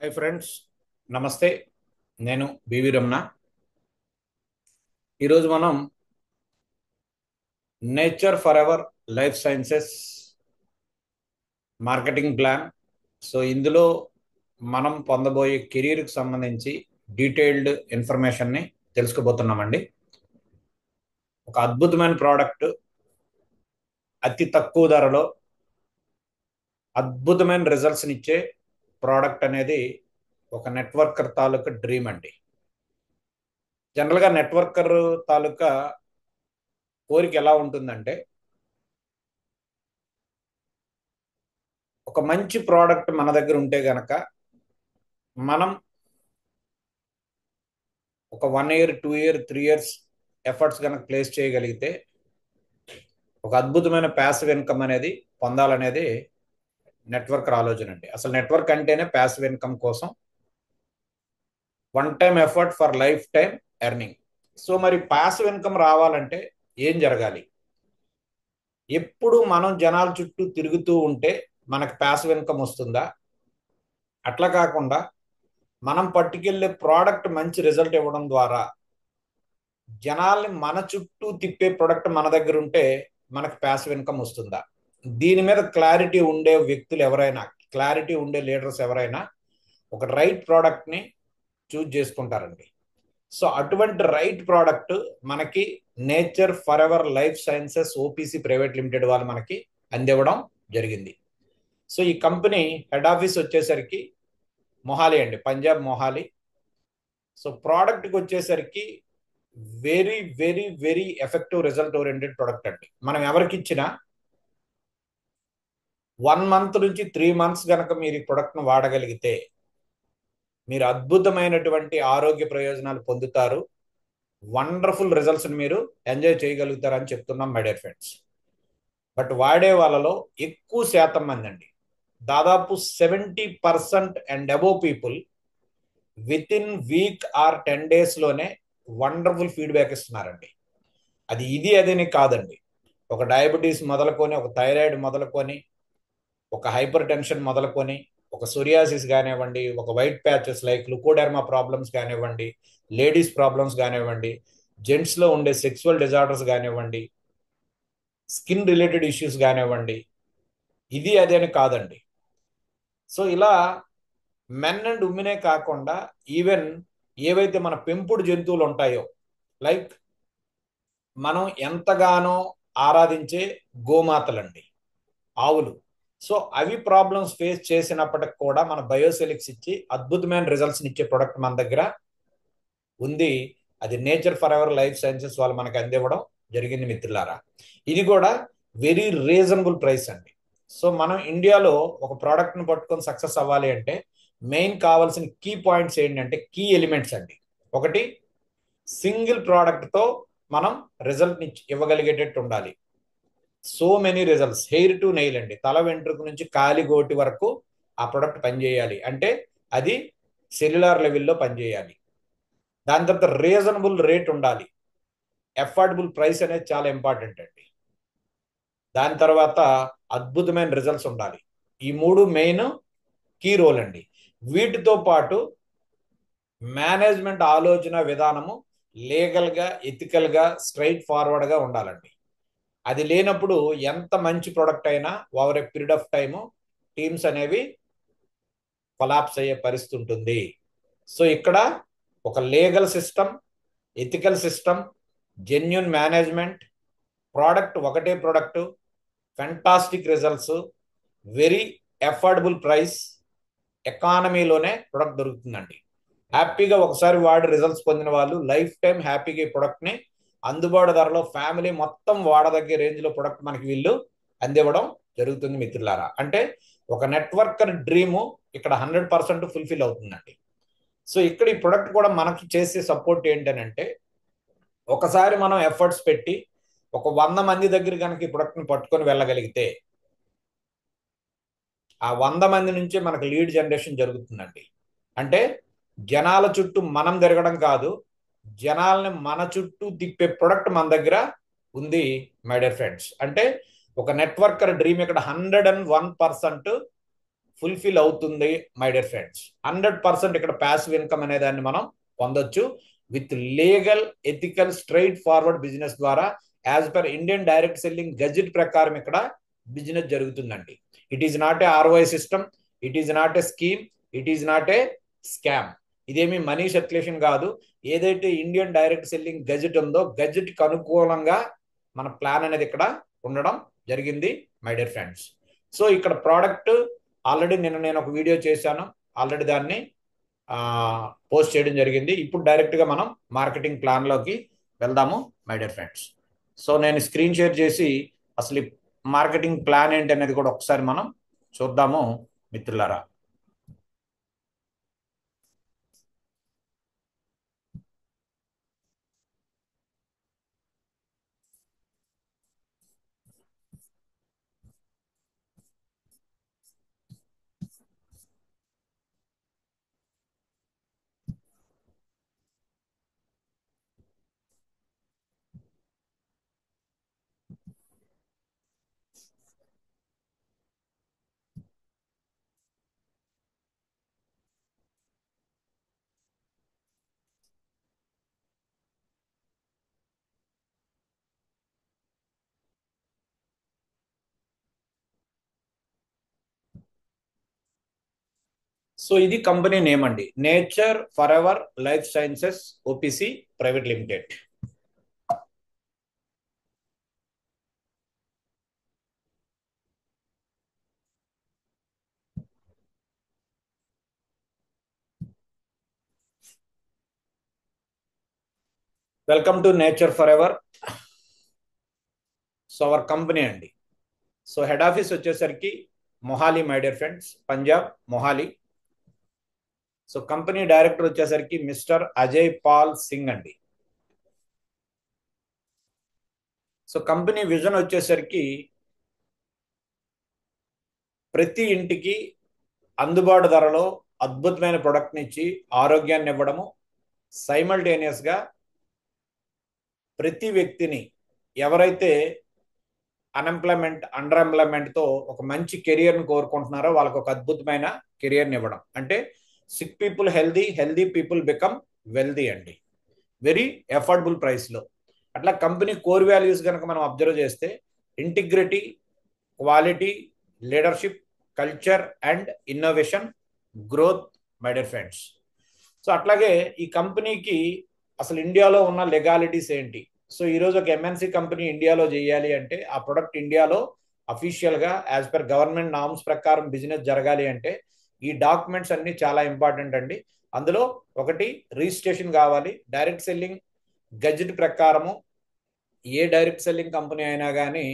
Hi friends, నమస్తే. నేను BV Ramana. ఈరోజు మనం nature for ever life sciences marketing plan. ఇందులో మనం పొందబోయే కెరీర్కి సంబంధించి డీటెయిల్డ్ ఇన్ఫర్మేషన్ని తెలుసుకోబోతున్నామండి. ఒక అద్భుతమైన ప్రోడక్ట్, అతి తక్కువ ధరలో అద్భుతమైన రిజల్ట్స్ని ఇచ్చే ప్రోడక్ట్ అనేది ఒక నెట్వర్కర్ తాలూకా డ్రీమ్ అండి. జనరల్గా నెట్వర్కర్ తాలూకా కోరిక ఎలా ఉంటుందంటే, ఒక మంచి ప్రోడక్ట్ మన దగ్గర ఉంటే గనక మనం ఒక 1 ఇయర్ 2 ఇయర్ 3 ఇయర్స్ ఎఫర్ట్స్ కనుక ప్లేస్ చేయగలిగితే ఒక అద్భుతమైన ప్యాసివ్ ఇన్కమ్ అనేది పొందాలనేది నెట్వర్క్ ఆలోచన అండి. అసలు నెట్వర్క్ అంటేనే ప్యాసివ్ ఇన్కమ్ కోసం, one time effort for life time earning. మరి ప్యాసివ్ ఇన్కమ్ రావాలంటే ఏం జరగాలి? ఎప్పుడు మనం జనాల చుట్టూ తిరుగుతూ ఉంటే మనకు ప్యాసివ్ ఇన్కమ్ వస్తుందా? అట్లా కాకుండా మనం పట్టుకెళ్ళే ప్రోడక్ట్ మంచి రిజల్ట్ ఇవ్వడం ద్వారా జనాల్ని మన చుట్టూ తిప్పే ప్రొడక్ట్ మన దగ్గర ఉంటే మనకు ప్యాసివ్ ఇన్కమ్ వస్తుందా? దీని మీద క్లారిటీ ఉండే వ్యక్తులు ఎవరైనా, క్లారిటీ ఉండే లీడర్స్ ఎవరైనా ఒక రైట్ ప్రోడక్ట్ని చూజ్ చేసుకుంటారండి. అటువంటి రైట్ ప్రోడక్ట్ మనకి nature for ever life sciences OPC private limited వాళ్ళు మనకి అందివ్వడం జరిగింది. ఈ కంపెనీ హెడ్ ఆఫీస్ వచ్చేసరికి మొహాలి అండి, పంజాబ్ మొహాలి. ప్రోడక్ట్కి వచ్చేసరికి very very very effective result oriented product అండి. మనం ఎవరికి ఇచ్చినా 1 మంత్ నుంచి 3 మంత్స్ కనుక మీరు ఈ ప్రొడక్ట్ను వాడగలిగితే మీరు అద్భుతమైనటువంటి ఆరోగ్య ప్రయోజనాలు పొందుతారు, వండర్ఫుల్ రిజల్ట్స్ మీరు ఎంజాయ్ చేయగలుగుతారని చెప్తున్నాం మై డియర్ ఫ్రెండ్స్. బట్ వాడే వాళ్ళలో ఎక్కువ శాతం మంది అండి, దాదాపు 70% and above people with in week or 10 days wonderful feedback ఇస్తున్నారండి. ఇది అదని కాదండి, ఒక డయాబెటీస్ మొదలుకొని, ఒక థైరాయిడ్ మొదలుకొని, ఒక హైపర్ టెన్షన్ మొదలుకొని, ఒక సోరియాసిస్ కానివ్వండి, ఒక వైట్ ప్యాచెస్ లైక్ లుకోడెర్మా ప్రాబ్లమ్స్ కానివ్వండి, లేడీస్ ప్రాబ్లమ్స్ కానివ్వండి, జెంట్స్లో ఉండే సెక్సువల్ డిజార్డర్స్ కానివ్వండి, స్కిన్ రిలేటెడ్ ఇష్యూస్ కానివ్వండి, అది అని కాదండి. ఇలా మెన్ అండ్ ఉమెనే కాకుండా ఈవెన్ ఏవైతే మన పెంపుడు జంతువులు ఉంటాయో, లైక్ మనం ఎంతగానో ఆరాధించే గోమాతలండి, ఆవులు. అవి ప్రాబ్లమ్స్ ఫేస్ చేసినప్పటికి కూడా మన బయోసెలిక్స్ ఇచ్చి అద్భుతమైన రిజల్ట్స్ ఇచ్చే ప్రొడక్ట్ మన దగ్గర ఉంది. అది nature for ever life sciences వాళ్ళు మనకి అందివ్వడం జరిగింది మిత్రులారా. ఇది కూడా వెరీ రీజనబుల్ ప్రైస్ అండి. మనం ఇండియాలో ఒక ప్రోడక్ట్ని పట్టుకొని సక్సెస్ అవ్వాలి అంటే మెయిన్ కావాల్సిన కీ పాయింట్స్ ఏంటంటే, కీ ఎలిమెంట్స్ అండి. ఒకటి, సింగిల్ ప్రోడక్ట్తో మనం రిజల్ట్ ఇవ్వగలిగేటట్టు ఉండాలి. Many results, hair to nail అండి, తల వెంట్రుక నుంచి కాలిగోటి వరకు ఆ ప్రొడక్ట్ పనిచేయాలి అంటే అది సెల్యులార్ లెవెల్లో పనిచేయాలి. దాని తర్వాత రీజనబుల్ రేట్ ఉండాలి, అఫోర్డబుల్ ప్రైస్ అనేది చాలా ఇంపార్టెంట్ అండి. దాని తర్వాత అద్భుతమైన రిజల్ట్స్ ఉండాలి. ఈ 3 మెయిన్ కీ రోల్ అండి. వీటితో పాటు మేనేజ్మెంట్ ఆలోచన విధానము లీగల్గా, ఎథికల్గా, స్ట్రైట్ ఫార్వర్డ్గా ఉండాలండి. అది లేనప్పుడు ఎంత మంచి ప్రొడక్ట్ అయినా over a period of time teams అనేవి కొలాప్స్ అయ్యే పరిస్థితి ఉంటుంది. ఇక్కడ ఒక legal system, ethical system, genuine management, product ఒకటే product, fantastic results, very affordable price, ఎకానమీలోనే ప్రొడక్ట్ దొరుకుతుందండి. హ్యాపీగా ఒకసారి వాడి రిజల్ట్స్ పొందిన వాళ్ళు లైఫ్ టైం హ్యాపీగా ఈ ప్రొడక్ట్ని అందుబాటు ధరలో ఫ్యామిలీ మొత్తం వాడదగ్గే రేంజ్లో ప్రొడక్ట్ మనకి వీళ్ళు అందివ్వడం జరుగుతుంది మిత్రులారా. అంటే ఒక నెట్వర్కర్ డ్రీము ఇక్కడ 100% ఫుల్ఫిల్ అవుతుందండి. ఇక్కడ ఈ ప్రొడక్ట్ కూడా మనకి చేసే సపోర్ట్ ఏంటనంటే, ఒకసారి మనం ఎఫర్ట్స్ పెట్టి ఒక 100 మంది దగ్గర కనుక ఈ ప్రొడక్ట్ని పట్టుకొని వెళ్ళగలిగితే ఆ 100 మంది నుంచే మనకు లీడ్ జనరేషన్ జరుగుతుందండి. అంటే జనాల చుట్టూ మనం తిరగడం కాదు, జనాల్ని మన చుట్టూ తిప్పే ప్రొడక్ట్ మన దగ్గర ఉంది మై డియర్ ఫ్రెండ్స్. అంటే ఒక నెట్వర్కర్ డ్రీమ్ ఇక్కడ 101% ఫుల్ఫిల్ అవుతుంది మై డియర్ ఫ్రెండ్స్. 100% ఇక్కడ ప్యాసివ్ ఇన్కమ్ అనే దాన్ని మనం పొందొచ్చు with legal ethical straightforward business ద్వారా as per Indian direct selling gazette ప్రకారం ఇక్కడ బిజినెస్ జరుగుతుందండి. It is not a ROI system, it is not a scheme, it is not a scam. ఇదేమి money circulation కాదు. ఏదైతే Indian direct selling gazette ఉందో గజెట్కి అనుకూలంగా మన ప్లాన్ అనేది ఇక్కడ ఉండడం జరిగింది మై డియర్ ఫ్రెండ్స్. సో ఇక్కడ ప్రోడక్ట్ ఆల్రెడీ నేను ఒక వీడియో చేశాను, ఆల్రెడీ దాన్ని పోస్ట్ చేయడం జరిగింది. ఇప్పుడు డైరెక్ట్గా మనం మార్కెటింగ్ ప్లాన్లోకి వెళ్దాము మై డియర్ ఫ్రెండ్స్. సో నేను స్క్రీన్ షేర్ చేసి అసలు మార్కెటింగ్ ప్లాన్ ఏంటి అనేది కూడా ఒకసారి మనం చూద్దాము మిత్రులారా. సో ఇది కంపెనీ నేమ్ అండి, nature for ever life sciences OPC private limited. Welcome to nature for ever. So our company అండి. సో హెడ్ ఆఫీస్ వచ్చేసరికి Mohali my dear friends, Punjab Mohali. So company director వచ్చేసరికి మిస్టర్ అజయ్ పాల్ సింగ్ అండి. సో కంపెనీ విజన్ వచ్చేసరికి ప్రతి ఇంటికి అందుబాటు ధరలో అద్భుతమైన ప్రొడక్ట్ని ఇచ్చి ఆరోగ్యాన్ని ఇవ్వడము, సైమల్టేనియస్గా ప్రతి వ్యక్తిని ఎవరైతే అన్ఎంప్లాయ్మెంట్ అండర్ ఎంప్లాయ్మెంట్తో ఒక మంచి కెరియర్ని కోరుకుంటున్నారో వాళ్ళకి ఒక అద్భుతమైన కెరియర్ని ఇవ్వడం. అంటే sick people healthy, healthy people become wealthy అండి, వెరీ అఫోర్డబుల్ ప్రైస్లో. అట్లా కంపెనీ కోర్ వాల్యూస్ కనుక మనం అబ్జర్వ్ చేస్తే integrity, quality, leadership, culture and innovation, growth my dear friends. So అట్లాగే ఈ కంపెనీకి అసలు ఇండియాలో ఉన్న లెగాలిటీస్ ఏంటి? సో ఈరోజు ఒక ఎంఎన్సీ కంపెనీ ఇండియాలో చేయాలి అంటే ఆ ప్రొడక్ట్ ఇండియాలో అఫీషియల్గా యాజ్ పర్ గవర్నమెంట్ నామ్స్ ప్రకారం బిజినెస్ జరగాలి అంటే ఈ డాక్యుమెంట్స్ అన్ని చాలా ఇంపార్టెంట్ అండి. అందులో ఒకటి రిజిస్ట్రేషన్ కావాలి. డైరెక్ట్ సెల్లింగ్ గజెట్ ప్రకారము ఏ డైరెక్ట్ సెల్లింగ్ కంపెనీ అయినా కానీ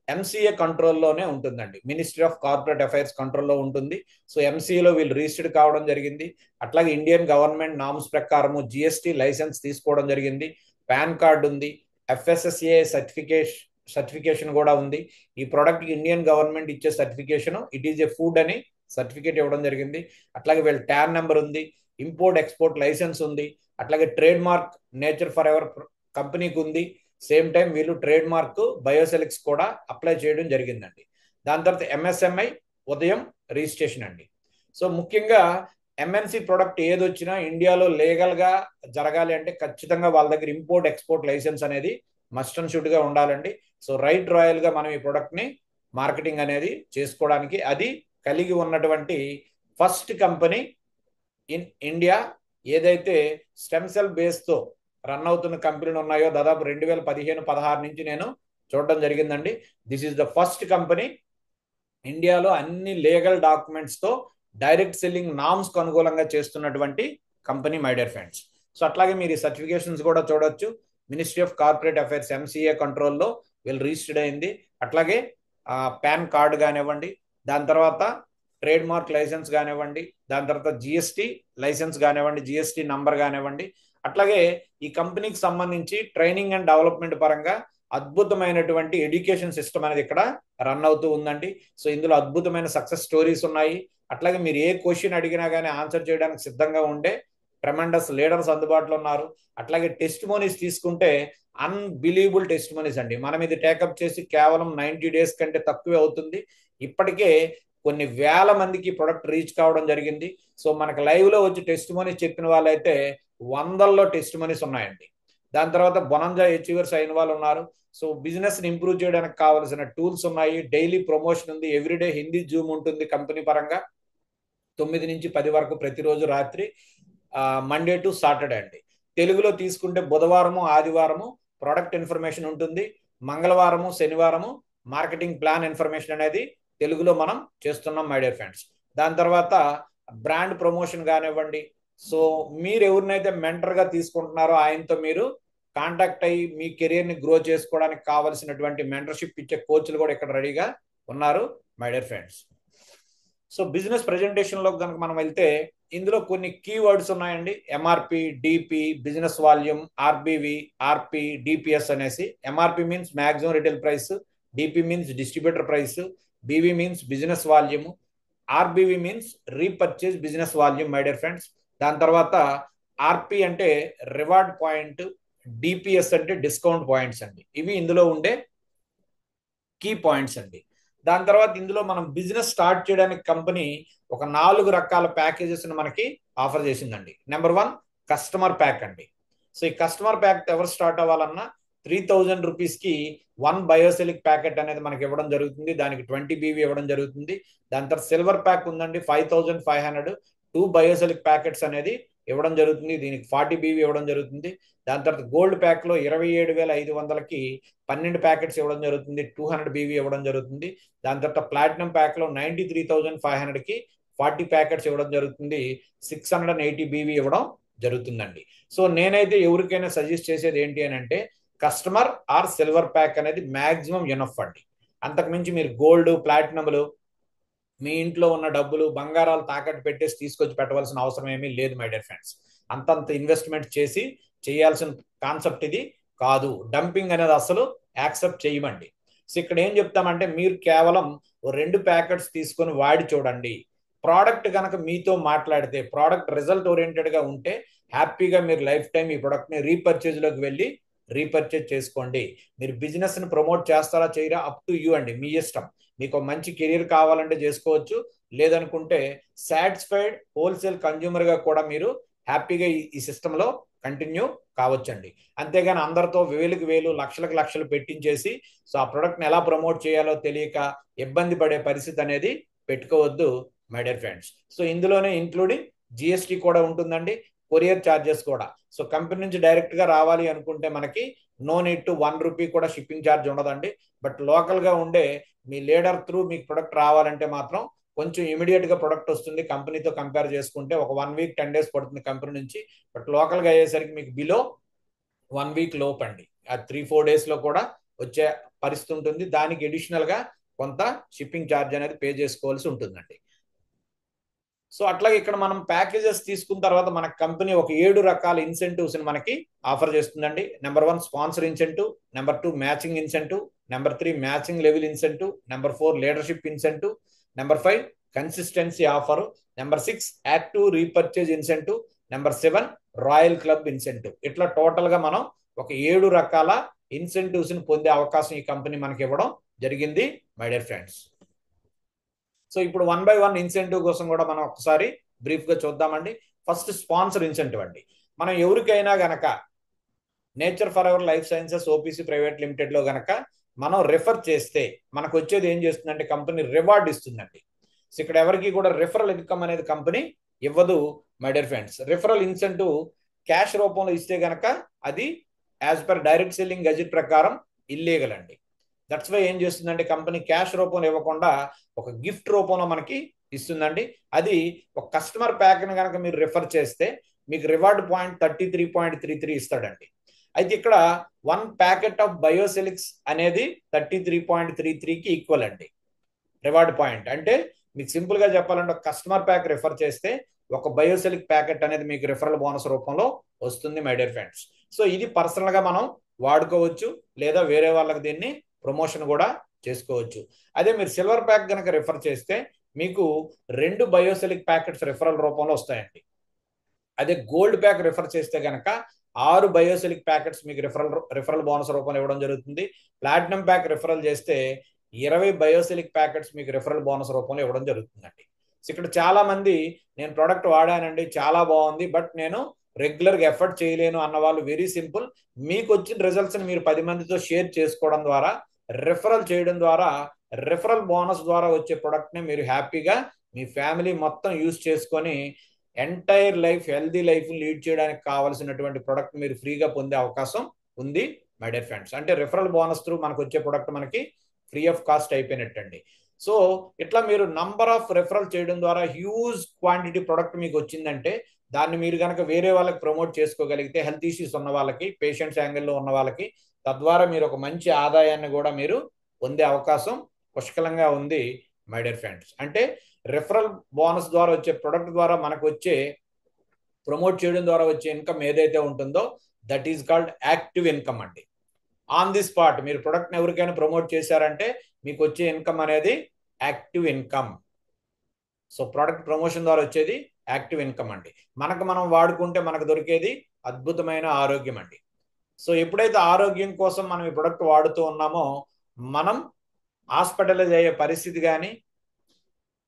ఎంసీఏ కంట్రోల్లోనే ఉంటుందండి, మినిస్ట్రీ ఆఫ్ కార్పొరేట్ అఫైర్స్ కంట్రోల్లో ఉంటుంది. సో ఎంసీఏలో వీళ్ళు రిజిస్టర్డ్ కావడం జరిగింది. అట్లాగే ఇండియన్ గవర్నమెంట్ నామ్స్ ప్రకారము జిఎస్టీ లైసెన్స్ తీసుకోవడం జరిగింది, పాన్ కార్డు ఉంది, ఎఫ్ఎస్ఎస్ఏ సర్టిఫికేషన్ కూడా ఉంది. ఈ ప్రోడక్ట్కి ఇండియన్ గవర్నమెంట్ ఇచ్చే certification it is a food అని సర్టిఫికేట్ ఇవ్వడం జరిగింది. అట్లాగే వీళ్ళ ట్యాన్ నెంబర్ ఉంది, ఇంపోర్ట్ ఎక్స్పోర్ట్ లైసెన్స్ ఉంది, అట్లాగే trade mark nature for ever కంపెనీకి ఉంది. సేమ్ టైం వీళ్ళు ట్రేడ్ మార్క్ బయోసెలిక్స్ కూడా అప్లై చేయడం జరిగిందండి. దాని తర్వాత ఎంఎస్ఎంఐ ఉదయం రిజిస్ట్రేషన్ అండి. సో ముఖ్యంగా ఎంఎన్సి ప్రోడక్ట్ ఏది వచ్చినా ఇండియాలో లీగల్గా జరగాలి అంటే ఖచ్చితంగా వాళ్ళ దగ్గర ఇంపోర్ట్ ఎక్స్పోర్ట్ లైసెన్స్ అనేది మస్ట్ అండ్ షుడ్గా ఉండాలండి. సో రైట్ రాయల్గా మనం ఈ ప్రోడక్ట్ని మార్కెటింగ్ అనేది చేసుకోవడానికి అది కలిగి ఉన్నటువంటి ఫస్ట్ కంపెనీ ఇన్ ఇండియా. ఏదైతే స్టెమ్ సెల్ బేస్తో రన్ అవుతున్న కంపెనీలు ఉన్నాయో దాదాపు 2015-16 నుంచి నేను చూడడం జరిగిందండి. This is the first company ఇండియాలో అన్ని లీగల్ డాక్యుమెంట్స్తో డైరెక్ట్ సెల్లింగ్ నామ్స్కు అనుకూలంగా చేస్తున్నటువంటి company my dear friends. So అట్లాగే మీరు ఈ సర్టిఫికేషన్స్ కూడా చూడొచ్చు. Ministry of corporate affairs MCA కంట్రోల్లో వీళ్ళు రిజిస్టర్డ్ అయింది. అట్లాగే పాన్ కార్డు కానివ్వండి, దాని తర్వాత ట్రేడ్ మార్క్ లైసెన్స్ కానివ్వండి, దాని తర్వాత జిఎస్టీ లైసెన్స్ కానివ్వండి, జిఎస్టీ నంబర్ కానివ్వండి. అట్లాగే ఈ కంపెనీకి సంబంధించి ట్రైనింగ్ అండ్ డెవలప్మెంట్ పరంగా అద్భుతమైనటువంటి ఎడ్యుకేషన్ సిస్టమ్ అనేది ఇక్కడ రన్ అవుతూ ఉందండి. సో ఇందులో అద్భుతమైన సక్సెస్ స్టోరీస్ ఉన్నాయి. అట్లాగే మీరు ఏ క్వశ్చన్ అడిగినా కానీ ఆన్సర్ చేయడానికి సిద్ధంగా ఉండే ట్రెమెండస్ లీడర్స్ అందుబాటులో ఉన్నారు. అట్లాగే టెస్ట్ మోనీస్ తీసుకుంటే అన్బిలీవబుల్ టెస్ట్ మోనీస్ అండి. మనం ఇది టేకప్ చేసి కేవలం 90 days కంటే తక్కువే అవుతుంది. ఇప్పటికే కొన్ని వేల మందికి ప్రొడక్ట్ రీచ్ కావడం జరిగింది. సో మనకు లైవ్ లో వచ్చి టెస్ట్ మనీస్ చెప్పిన వాళ్ళైతే వందల్లో టెస్ట్ మనీస్ ఉన్నాయండి. దాని తర్వాత బొనంజా అచీవర్స్ అయిన వాళ్ళు ఉన్నారు. సో బిజినెస్ ని ఇంప్రూవ్ చేయడానికి కావాల్సిన టూల్స్ ఉన్నాయి. డైలీ ప్రమోషన్ ఉంది. ఎవ్రీడే హిందీ జూమ్ ఉంటుంది కంపెనీ పరంగా 9 నుంచి 10 వరకు ప్రతిరోజు రాత్రి, మండే టు సాటర్డే అండి. తెలుగులో తీసుకుంటే బుధవారము ఆదివారము ప్రోడక్ట్ ఇన్ఫర్మేషన్ ఉంటుంది. మంగళవారము శనివారము మార్కెటింగ్ ప్లాన్ ఇన్ఫర్మేషన్ అనేది తెలుగులో మనం చేస్తున్నాం మై డియర్ ఫ్రెండ్స్. దాని తర్వాత బ్రాండ్ ప్రమోషన్ కానివ్వండి. సో మీరు ఎవరినైతే మెంటర్గా తీసుకుంటున్నారో ఆయనతో మీరు కాంటాక్ట్ అయ్యి మీ కెరియర్ని గ్రో చేసుకోవడానికి కావలసినటువంటి మెంటర్షిప్ ఇచ్చే కోచ్లు కూడా ఇక్కడ రెడీగా ఉన్నారు my dear friends. So business ప్రెజెంటేషన్లో కనుక మనం వెళ్తే ఇందులో కొన్ని కీవర్డ్స్ ఉన్నాయండి. MRP, DP, business volume, RBV, RP, DPS అనేసి. MRP means maximum retail price, DP means distributor price, BV means business volume, RBV means repurchase business volume my dear friends. దాని తర్వాత ఆర్పి అంటే రివార్డ్ పాయింట్, డిపిఎస్ అంటే discount points అండి. ఇవి ఇందులో ఉండే key points అండి. దాని తర్వాత ఇందులో మనం బిజినెస్ స్టార్ట్ చేయడానికి కంపెనీ ఒక 4 రకాల ప్యాకేజెస్ మనకి ఆఫర్ చేసిందండి. నెంబర్ 1 కస్టమర్ ప్యాక్ అండి. సో ఈ కస్టమర్ ప్యాక్ ఎవరు స్టార్ట్ అవ్వాలన్నా 3000 రూపీస్కి 1 బయోసెలిక్ ప్యాకెట్ అనేది మనకి ఇవ్వడం జరుగుతుంది. దానికి 20 బీవీ ఇవ్వడం జరుగుతుంది. దాని తర్వాత సిల్వర్ ప్యాక్ ఉందండి 5500 2 బయోసెలిక్ ప్యాకెట్స్ అనేది ఇవ్వడం జరుగుతుంది. దీనికి 40 బీవీ ఇవ్వడం జరుగుతుంది. దాని తర్వాత గోల్డ్ ప్యాక్ లో 27,500కి 12 ప్యాకెట్స్ ఇవ్వడం జరుగుతుంది. 200 బీవీ ఇవ్వడం జరుగుతుంది. దాని తర్వాత ప్లాటినం ప్యాక్ లో 93,500కి 40 ప్యాకెట్స్ ఇవ్వడం జరుగుతుంది. 680 బీవీ ఇవ్వడం జరుగుతుందండి. సో నేనైతే ఎవరికైనా సజెస్ట్ చేసేది ఏంటి అని అంటే కస్టమర్ ఆర్ సిల్వర్ ప్యాక్ అనేది మాక్సిమం ఎనఫ్ అండి. అంతకుమించి మీరు గోల్డ్, ప్లాటినంలు మీ ఇంట్లో ఉన్న డబ్బులు బంగారాలు తాకట్టు పెట్టేసి తీసుకొచ్చి పెట్టవలసిన అవసరం ఏమీ లేదు మై డియర్ ఫ్రెండ్స్. అంతంత ఇన్వెస్ట్మెంట్ చేసి చేయాల్సిన కాన్సెప్ట్ ఇది కాదు. డంపింగ్ అనేది అసలు యాక్సెప్ట్ చేయమండి. సో ఇక్కడ ఏం చెప్తామంటే మీరు కేవలం 2 ప్యాకెట్స్ తీసుకొని వాడి చూడండి. ప్రోడక్ట్ కనుక మీతో మాట్లాడితే, ప్రోడక్ట్ రిజల్ట్ ఓరియంటెడ్గా ఉంటే హ్యాపీగా మీరు లైఫ్ టైం ఈ ప్రోడక్ట్ని రీపర్చేజ్లోకి వెళ్ళి రీపర్చేజ్ చేసుకోండి. మీరు బిజినెస్ని ప్రమోట్ చేస్తారా చేయరా అప్ టు యూ అండి, మీ ఇష్టం. మీకు మంచి కెరీర్ కావాలంటే చేసుకోవచ్చు, లేదనుకుంటే సాటిస్ఫైడ్ హోల్సేల్ కన్జ్యూమర్గా కూడా మీరు హ్యాపీగా ఈ సిస్టంలో కంటిన్యూ కావచ్చండి. అంతేగాని అందరితో వేలకు వేలు లక్షలకు లక్షలు పెట్టించేసి సో ఆ ప్రోడక్ట్ని ఎలా ప్రమోట్ చేయాలో తెలియక ఇబ్బంది పడే పరిస్థితి అనేది పెట్టుకోవద్దు మై డియర్ ఫ్రెండ్స్. సో ఇందులోనే ఇంక్లూడింగ్ జిఎస్టీ కూడా ఉంటుందండి, కొరియర్ ఛార్జెస్ కూడా. సో కంపెనీ నుంచి డైరెక్ట్గా రావాలి అనుకుంటే మనకి నో నీడ్ టు 1 రూపీ కూడా షిప్పింగ్ ఛార్జ్ ఉండదండి. బట్ లోకల్గా ఉండే మీ లీడర్ త్రూ మీకు ప్రొడక్ట్ రావాలంటే మాత్రం కొంచెం ఇమీడియట్గా ప్రొడక్ట్ వస్తుంది. కంపెనీతో కంపేర్ చేసుకుంటే ఒక 1 వీక్ 10 డేస్ పడుతుంది కంపెనీ నుంచి. బట్ లోకల్గా అయ్యేసరికి మీకు బిలో 1 వీక్ లోపు అండి, ఆ 3-4 డేస్లో కూడా వచ్చే పరిస్థితి ఉంటుంది. దానికి అడిషనల్గా కొంత షిప్పింగ్ ఛార్జ్ అనేది పే చేసుకోవాల్సి ఉంటుందండి. సో అట్లాగే ఇక్కడ మనం ప్యాకేజెస్ తీసుకున్న తర్వాత మన కంపెనీ ఒక 7 రకాల ఇన్సెంటివ్స్ మనకి ఆఫర్ చేస్తుందండి. Number 1 sponsor incentive, number 2 matching incentive, number 3 matching level incentive, number 4 leadership incentive, number 5 consistency offer, number 6 active repurchase incentive, number 7 royal club incentive. ఇట్లా టోటల్ గా మనం ఒక 7 రకాల ఇన్సెంటివ్స్ ని పొందే అవకాశం ఈ కంపెనీ మనకి ఇవ్వడం జరిగింది మై డియర్ ఫ్రెండ్స్. సో ఇప్పుడు 1 బై 1 ఇన్సెంటివ్ కోసం కూడా మనం ఒకసారి బ్రీఫ్ గా చూద్దామండి. ఫస్ట్ స్పాన్సర్ ఇన్సెంటివ్ అండి. మనం ఎవరికైనా గనక nature for our life sciences OPC private limited లో గనక మనం రెఫర్ చేస్తే మనకు వచ్చేది ఏం చేస్తుందంటే కంపెనీ రివార్డ్ ఇస్తుందండి. సో ఇక్కడ ఎవరికి కూడా రిఫరల్ ఇన్కమ్ అనేది కంపెనీ ఇవ్వదు my dear friends. Referral incentive cash రూపంలో ఇస్తే గనక అది as per direct selling gazette ప్రకారం ఇల్లీగల్ అండి. దట్స్ వై ఏం చేస్తుందంటే కంపెనీ క్యాష్ రూపంలో ఇవ్వకుండా ఒక గిఫ్ట్ రూపంలో మనకి ఇస్తుందండి. అది ఒక కస్టమర్ ప్యాక్ని కనుక మీరు రిఫర్ చేస్తే మీకు రివార్డ్ పాయింట్ 33.33 ఇస్తాడండి. అయితే ఇక్కడ 1 ప్యాకెట్ ఆఫ్ బయోసెలిక్స్ అనేది 33.33కి ఈక్వల్ అండి రివార్డ్ పాయింట్. అంటే మీకు సింపుల్ గా చెప్పాలంటే ఒక కస్టమర్ ప్యాక్ రిఫర్ చేస్తే ఒక బయోసెలిక్ ప్యాకెట్ అనేది మీకు రిఫరల్ బోనస్ రూపంలో వస్తుంది మై డియర్ ఫ్రెండ్స్. సో ఇది పర్సనల్ గా మనం వాడుకోవచ్చు, లేదా వేరే వాళ్ళకి దీన్ని ప్రమోషన్ కూడా చేసుకోవచ్చు. అదే మీరు సిల్వర్ ప్యాక్ కనుక రిఫర్ చేస్తే మీకు 2 బయోసెలిక్ ప్యాకెట్స్ రిఫరల్ రూపంలో వస్తాయండి. అదే గోల్డ్ ప్యాక్ రిఫర్ చేస్తే కనుక 6 బయోసెలిక్ ప్యాకెట్స్ మీకు రిఫరల్ బోనస్ రూపంలో ఇవ్వడం జరుగుతుంది. ప్లాటినం ప్యాక్ రిఫరల్ చేస్తే 20 బయోసిలిక్ ప్యాకెట్స్ మీకు రిఫరల్ బోనస్ రూపంలో ఇవ్వడం జరుగుతుందండి. సో ఇక్కడ చాలా మంది నేను ప్రోడక్ట్ వాడానండి చాలా బాగుంది బట్ నేను రెగ్యులర్గా ఎఫర్ట్ చేయలేను అన్న వాళ్ళు వెరీ సింపుల్, మీకు వచ్చిన రిజల్ట్స్ని మీరు 10 మందితో షేర్ చేసుకోవడం ద్వారా, రిఫరల్ చేయడం ద్వారా, రిఫరల్ బోనస్ ద్వారా వచ్చే ప్రోడక్ట్ని మీరు హ్యాపీగా మీ ఫ్యామిలీ మొత్తం యూజ్ చేసుకొని entire life healthy life lead చేయడానికి కావాల్సినటువంటి ప్రోడక్ట్ మీరు ఫ్రీగా పొందే అవకాశం ఉంది మై డియర్ ఫ్రెండ్స్. అంటే రిఫరల్ బోనస్ త్రూ మనకు వచ్చే ప్రోడక్ట్ మనకి ఫ్రీ ఆఫ్ కాస్ట్ అయిపోయినట్టండి. సో ఇట్లా మీరు నంబర్ ఆఫ్ రెఫరల్ చేయడం ద్వారా హ్యూజ్ క్వాంటిటీ ప్రొడక్ట్ మీకు వచ్చిందంటే దాన్ని మీరు కనుక వేరే వాళ్ళకి ప్రమోట్ చేసుకోగలిగితే, హెల్త్ ఇష్యూస్ ఉన్న వాళ్ళకి, పేషెంట్స్ యాంగిల్లో ఉన్న వాళ్ళకి, తద్వారా మీరు ఒక మంచి ఆదాయాన్ని కూడా మీరు పొందే అవకాశం పుష్కలంగా ఉంది మై డియర్ ఫ్రెండ్స్. అంటే రెఫరల్ బోనస్ ద్వారా వచ్చే ప్రొడక్ట్ ద్వారా మనకు వచ్చే ప్రమోట్ చేయడం ద్వారా వచ్చే ఇన్కమ్ ఏదైతే ఉంటుందో that is called active income అండి. ఆన్ ది స్పాట్ మీరు ప్రొడక్ట్ని ఎవరికైనా ప్రమోట్ చేశారంటే మీకు వచ్చే ఇన్కమ్ అనేది active income. So product promotion ద్వారా వచ్చేది యాక్టివ్ ఇన్కమ్ అండి. మనకు మనం వాడుకుంటే మనకు దొరికేది అద్భుతమైన ఆరోగ్యం అండి. సో ఎప్పుడైతే ఆరోగ్యం కోసం మనం ఈ ప్రొడక్ట్ వాడుతూ ఉన్నామో మనం హాస్పిటలైజ్ అయ్యే పరిస్థితి కానీ,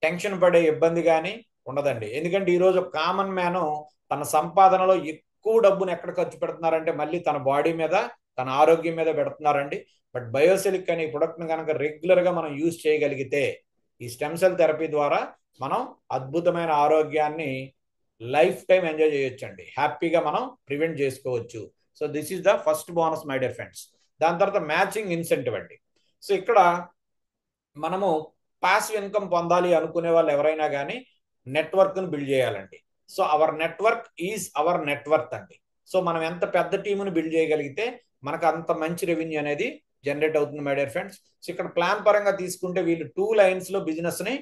టెన్షన్ పడే ఇబ్బంది కానీ ఉండదండి. ఎందుకంటే ఈరోజు కామన్ మ్యాన్ తన సంపాదనలో ఎక్కువ డబ్బును ఎక్కడ ఖర్చు పెడుతున్నారంటే మళ్ళీ తన బాడీ మీద, తన ఆరోగ్యం మీద పెడుతున్నారండి. బట్ బయోసిలిక్ అనే ప్రొడక్ట్ని కనుక రెగ్యులర్గా మనం యూజ్ చేయగలిగితే ఈ స్టెమ్ సెల్ థెరపీ ద్వారా మనం అద్భుతమైన ఆరోగ్యాన్ని లైఫ్ టైం ఎంజాయ్ చేయొచ్చండి. హ్యాపీగా మనం ప్రివెంట్ చేసుకోవచ్చు. So this is the first bonus my dear friends. దాని తర్వాత మ్యాచింగ్ ఇన్సెంటివ్ అండి. సో ఇక్కడ మనము పాసివ్ ఇన్కమ్ పొందాలి అనుకునే వాళ్ళు ఎవరైనా కానీ నెట్వర్క్ను బిల్డ్ చేయాలండి. So our network is our network అండి. సో మనం ఎంత పెద్ద టీమును బిల్డ్ చేయగలిగితే మనకు అంత మంచి రెవెన్యూ అనేది జనరేట్ అవుతుంది మై డియర్ ఫ్రెండ్స్. సో ఇక్కడ ప్లాన్ పరంగా తీసుకుంటే వీళ్ళు 2 లైన్స్లో బిజినెస్ని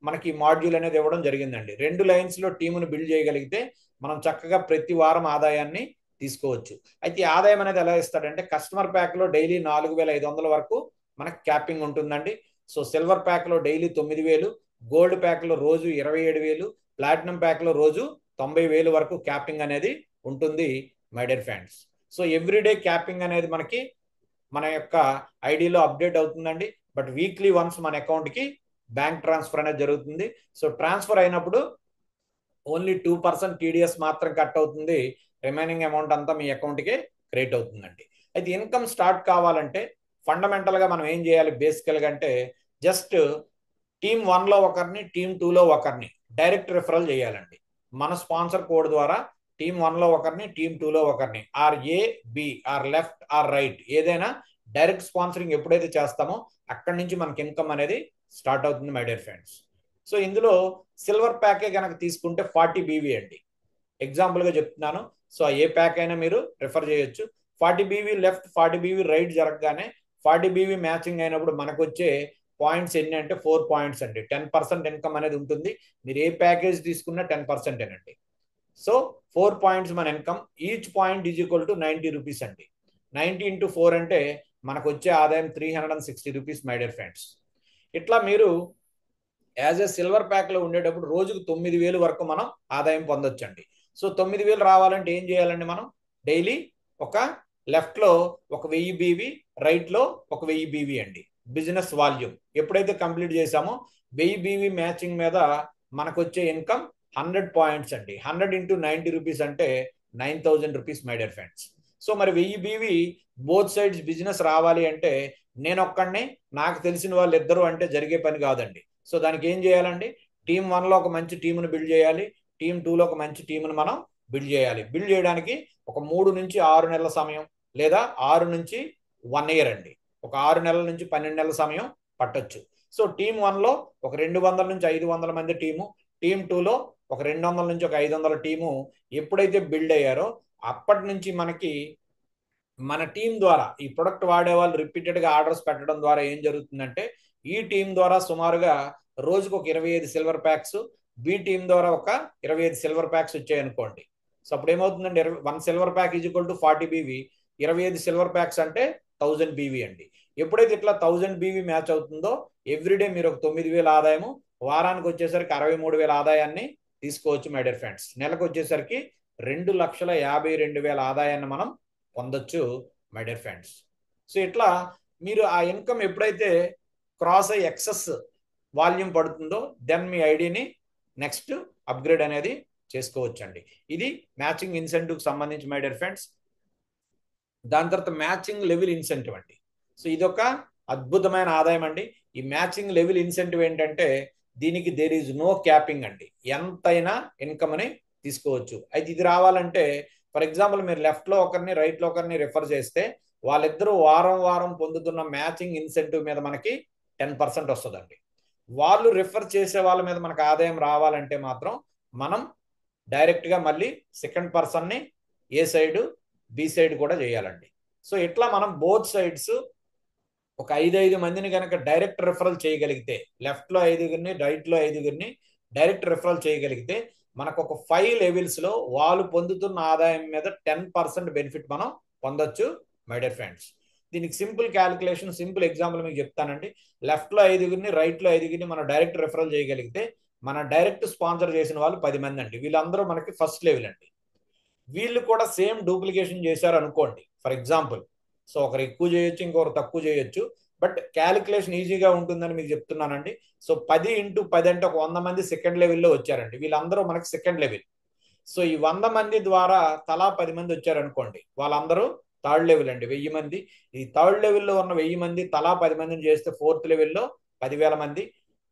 మనకి మాడ్యూల్ అనేది ఇవ్వడం జరిగిందండి. 2 లైన్స్లో టీమును బిల్డ్ చేయగలిగితే మనం చక్కగా ప్రతి వారం ఆదాయాన్ని తీసుకోవచ్చు. అయితే ఆదాయం అనేది ఎలా ఇస్తాడంటే కస్టమర్ ప్యాక్లో డైలీ 4,500 వరకు మనకి క్యాపింగ్ ఉంటుందండి. సో సిల్వర్ ప్యాక్లో డైలీ 9,000, గోల్డ్ ప్యాక్లో రోజు 27,000, ప్లాటినం ప్యాక్లో రోజు 90,000 వరకు క్యాపింగ్ అనేది ఉంటుంది my dear friends. So everyday capping అనేది మనకి మన యొక్క ఐడిలో అప్డేట్ అవుతుందండి. బట్ వీక్లీ వన్స్ మన అకౌంట్కి బ్యాంక్ ట్రాన్స్ఫర్ అనేది జరుగుతుంది. సో ట్రాన్స్ఫర్ అయినప్పుడు ఓన్లీ 2% టీడీఎస్ మాత్రం కట్ అవుతుంది, రిమైనింగ్ అమౌంట్ అంతా మీ అకౌంట్కి క్రెడిట్ అవుతుందండి. అయితే ఇన్కమ్ స్టార్ట్ కావాలంటే ఫండమెంటల్గా మనం ఏం చేయాలి బేసికల్గా అంటే జస్ట్ టీమ్ 1లో ఒకరిని, టీమ్ 2లో ఒకరిని డైరెక్ట్ రిఫరల్ చేయాలండి. మన స్పాన్సర్ కోడ్ ద్వారా టీమ్ 1లో ఒకరిని, టీమ్ 2లో ఒకరిని, or A B or left or right ఏదైనా డైరెక్ట్ స్పాన్సరింగ్ ఎప్పుడైతే చేస్తామో అక్కడి నుంచి మనకి ఇన్కమ్ అనేది స్టార్ట్ అవుతుంది మై డియర్ ఫ్రెండ్స్. సో ఇందులో సిల్వర్ ప్యాకే కనుక తీసుకుంటే 40 బీవీ అండి. ఎగ్జాంపుల్గా చెప్తున్నాను. సో ఏ ప్యాక్ అయినా మీరు రిఫర్ చేయొచ్చు. 40 బీవీ లెఫ్ట్, 40 బీవీ రైట్ జరగగానే 40 బీవీ మ్యాచింగ్ అయినప్పుడు మనకు వచ్చే పాయింట్స్ ఎన్ని అంటే 4 పాయింట్స్ అండి. 10% ఇన్కమ్ అనేది ఉంటుంది. మీరు ఏ ప్యాకేజ్ తీసుకున్నా 10% అండి. సో 4 పాయింట్స్ మన income. Each point is equal to 90 rupees అండి. 90 into 4 అంటే మనకు వచ్చే ఆదాయం 360 రూపీస్ మై డియర్ ఫ్రెండ్స్. ఇట్లా మీరు యాజ్ ఏ సిల్వర్ ప్యాక్లో ఉండేటప్పుడు రోజుకు 9,000 వరకు మనం ఆదాయం పొందొచ్చండి. సో 9,000 రావాలంటే ఏం చేయాలండి మనం డైలీ ఒక లెఫ్ట్లో 1,000 బీవీ, రైట్లో 1,000 బీవీ అండి బిజినెస్ వాల్యూమ్ ఎప్పుడైతే కంప్లీట్ చేసామో 1000 బీవీ మ్యాచింగ్ మీద మనకు వచ్చే ఇన్కమ్ 100 పాయింట్స్ అండి. 100 into 90 రూపీస్ అంటే 9,000 rupees my dear friends. So మరి 1000 బీవీ బోత్ సైడ్స్ బిజినెస్ రావాలి అంటే నేను ఒక్కడిని, నాకు తెలిసిన వాళ్ళు ఇద్దరు అంటే జరిగే పని కాదండి. సో దానికి ఏం చేయాలండి టీమ్ 1లో ఒక మంచి టీమును బిల్డ్ చేయాలి, టీమ్ 2లో ఒక మంచి టీమును మనం బిల్డ్ చేయాలి. బిల్డ్ చేయడానికి ఒక 3 నుంచి 6 నెలల సమయం లేదా 6 నుంచి 1 year అండి. ఒక 6 నెలల నుంచి 12 నెలల సమయం పట్టొచ్చు. సో టీమ్ 1లో ఒక 200 నుంచి 500 మంది టీము, టీమ్ 2లో ఒక 200 నుంచి ఒక 500 టీము ఎప్పుడైతే బిల్డ్ అయ్యారో అప్పటి నుంచి మనకి మన టీం ద్వారా ఈ ప్రొడక్ట్ వాడే వాళ్ళు రిపీటెడ్గా ఆర్డర్స్ పెట్టడం ద్వారా ఏం జరుగుతుందంటే ఈ టీం ద్వారా సుమారుగా రోజుకు ఒక 25 సిల్వర్ ప్యాక్స్, బి టీం ద్వారా ఒక 25 సిల్వర్ ప్యాక్స్ వచ్చాయనుకోండి. సో అప్పుడు ఏమవుతుందండి 1 silver pack is equal to 40 BV, 25 silver packs అంటే 1000 బీవీ అండి. ఎప్పుడైతే ఇట్లా 1000 బీవీ మ్యాచ్ అవుతుందో ఎవ్రీడే మీరు ఒక 9,000 ఆదాయము, వారానికి వచ్చేసరికి 63,000 ఆదాయాన్ని తీసుకోవచ్చు మై డియర్ ఫ్రెండ్స్. నెలకు వచ్చేసరికి 2,52,000 ఆదాయాన్ని మనం పొందొచ్చు మై డియర్ ఫ్రెండ్స్. సో ఇట్లా మీరు ఆ ఇన్కమ్ ఎప్పుడైతే క్రాస్ అయ్యి ఎక్సెస్ వాల్యూమ్ పడుతుందో దెన్ మీ ఐడిని నెక్స్ట్ అప్గ్రేడ్ అనేది చేసుకోవచ్చండి. ఇది మ్యాచింగ్ ఇన్సెంటివ్కి సంబంధించి మై డియర్ ఫ్రెండ్స్. దాని తర్వాత మ్యాచింగ్ లెవెల్ ఇన్సెంటివ్ అండి. సో ఇదొక అద్భుతమైన ఆదాయం అండి. ఈ మ్యాచింగ్ లెవెల్ ఇన్సెంటివ్ ఏంటంటే దీనికి దేర్ ఈజ్ నో క్యాపింగ్ అండి, ఎంతైనా ఇన్కమ్ అని తీసుకోవచ్చు. అయితే ఇది రావాలంటే ఫర్ ఎగ్జాంపుల్ మీరు లెఫ్ట్లో ఒకరిని రైట్లో ఒకరిని రిఫర్ చేస్తే వాళ్ళిద్దరూ వారం వారం పొందుతున్న మ్యాచింగ్ ఇన్సెంటివ్ మీద మనకి 10% వస్తుందండి. వాళ్ళు రిఫర్ చేసే వాళ్ళ మీద మనకు ఆదాయం రావాలంటే మాత్రం మనం డైరెక్ట్గా మళ్ళీ సెకండ్ పర్సన్ని ఏ సైడ్ బి సైడ్ కూడా చేయాలండి. సో ఇట్లా మనం బోత్ సైడ్స్ ఒక 5 మందిని కనుక డైరెక్ట్ రిఫరల్ చేయగలిగితే, లెఫ్ట్లో 5 రైట్లో 5 డైరెక్ట్ రిఫరల్ చేయగలిగితే మనకు ఒక 5 లెవెల్స్లో వాళ్ళు పొందుతున్న ఆదాయం మీద 10% బెనిఫిట్ మనం పొందొచ్చు మై డియర్ ఫ్రెండ్స్. దీనికి సింపుల్ క్యాలిక్యులేషన్, సింపుల్ ఎగ్జాంపుల్ మీకు చెప్తానండి. లెఫ్ట్లో 5 రైట్లో 5 మనం డైరెక్ట్ రిఫరల్ చేయగలిగితే మన డైరెక్ట్ స్పాన్సర్ చేసిన వాళ్ళు 10 మంది అండి. వీళ్ళందరూ మనకి ఫస్ట్ లెవెల్ అండి. వీళ్ళు కూడా సేమ్ డూప్లికేషన్ చేశారు అనుకోండి ఫర్ ఎగ్జాంపుల్. సో ఒకరు ఎక్కువ చేయొచ్చు, ఇంకొకరు తక్కువ చేయొచ్చు, బట్ క్యాలిక్యులేషన్ ఈజీగా ఉంటుందని మీకు చెప్తున్నానండి. సో 10 × 10 అంటే ఒక 100 మంది సెకండ్ లెవెల్లో వచ్చారండి. వీళ్ళందరూ మనకి సెకండ్ లెవెల్. సో ఈ 100 మంది ద్వారా తలా 10 మంది వచ్చారనుకోండి, వాళ్ళందరూ థర్డ్ లెవెల్ అండి, 1000 మంది. ఈ థర్డ్ లెవెల్లో ఉన్న 1000 మంది తలా 10 మందిని చేస్తే ఫోర్త్ లెవెల్లో 10,000 మంది.